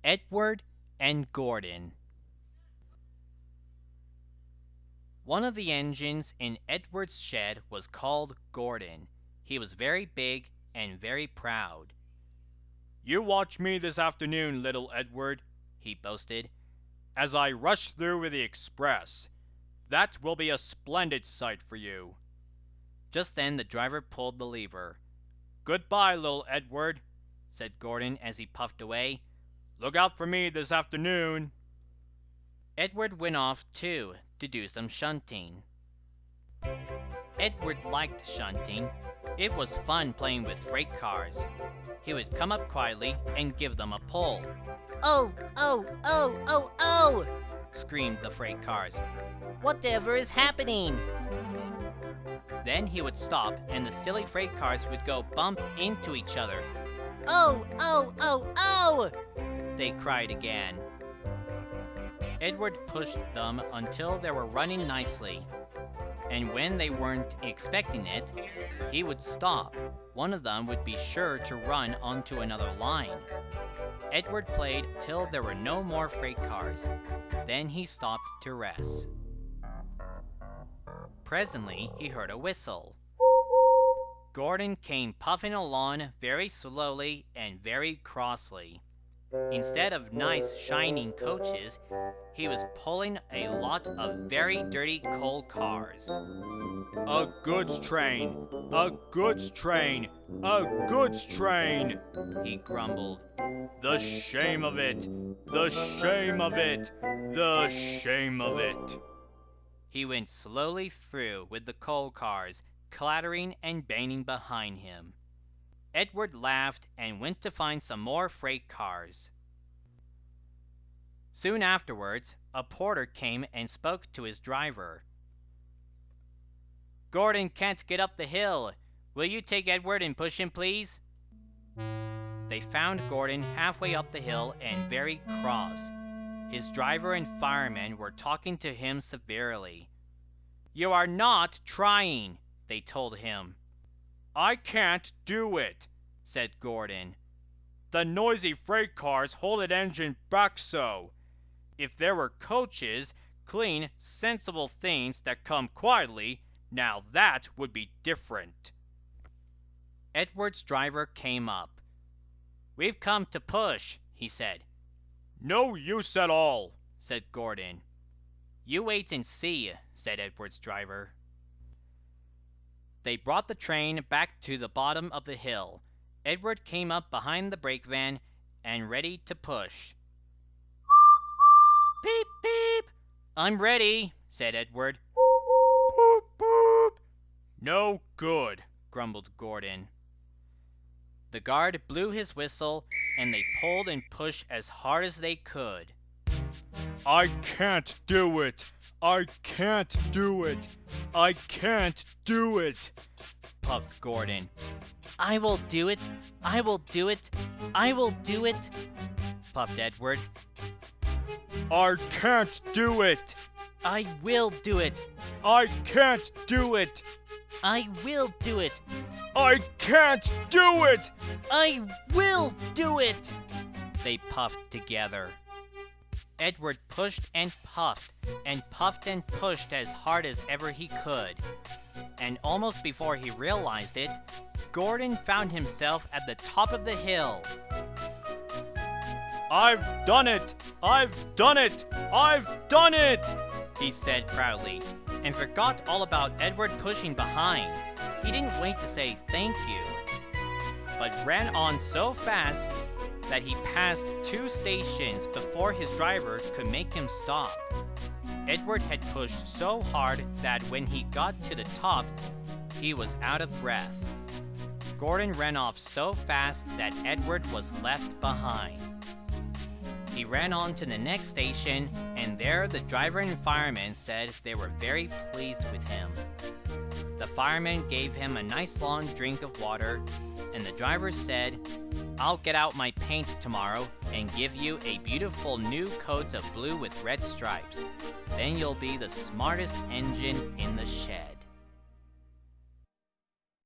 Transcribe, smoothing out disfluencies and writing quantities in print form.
Edward and Gordon. One of the engines in Edward's shed was called Gordon. He was very big and very proud. "You watch me this afternoon, little Edward," he boasted, "as I rush through with the express. That will be a splendid sight for you." Just then the driver pulled the lever. "Goodbye, little Edward," said Gordon as he puffed away. "Look out for me this afternoon." Edward went off, too, to do some shunting. Edward liked shunting. It was fun playing with freight cars. He would come up quietly and give them a pull. "Oh, oh, oh, oh, oh!" screamed the freight cars. "Whatever is happening?" Then he would stop and the silly freight cars would go bump into each other. "Oh, oh, oh, oh!" they cried again. Edward pushed them until they were running nicely. And when they weren't expecting it, he would stop. One of them would be sure to run onto another line. Edward played till there were no more freight cars. Then he stopped to rest. Presently, he heard a whistle. Gordon came puffing along very slowly and very crossly. Instead of nice shining coaches, he was pulling a lot of very dirty coal cars. "A goods train! A goods train! A goods train!" he grumbled. "The shame of it! The shame of it! The shame of it!" He went slowly through with the coal cars clattering and banging behind him. Edward laughed and went to find some more freight cars. Soon afterwards, a porter came and spoke to his driver. "Gordon can't get up the hill. Will you take Edward and push him, please?" They found Gordon halfway up the hill and very cross. His driver and firemen were talking to him severely. "You are not trying," they told him. "I can't do it," said Gordon. "The noisy freight cars hold that engine back so. If there were coaches, clean, sensible things that come quietly, now that would be different." Edward's driver came up. "We've come to push," he said. "No use at all," said Gordon. "You wait and see," said Edward's driver. They brought the train back to the bottom of the hill. Edward came up behind the brake van and ready to push. "Beep, beep! I'm ready," said Edward. "Boop, boop! No good," grumbled Gordon. The guard blew his whistle, and they pulled and pushed as hard as they could. "I can't do it! I can't do it! I can't do it!" puffed Gordon. "I will do it! I will do it! I will do it!" puffed Edward. "I can't do it!" "I will do it!" "I can't do it!" "I will do it!" "I can't do it!" "I will do it!" they puffed together. Edward pushed and puffed and pushed as hard as ever he could. And almost before he realized it, Gordon found himself at the top of the hill. "I've done it! I've done it! I've done it!" he said proudly, and forgot all about Edward pushing behind. He didn't wait to say thank you, but ran on so fast that he passed 2 stations before his driver could make him stop. Edward had pushed so hard that when he got to the top, he was out of breath. Gordon ran off so fast that Edward was left behind. He ran on to the next station, and there the driver and fireman said they were very pleased with him. The fireman gave him a nice long drink of water, and the driver said, "I'll get out my paint tomorrow and give you a beautiful new coat of blue with red stripes. Then you'll be the smartest engine in the shed."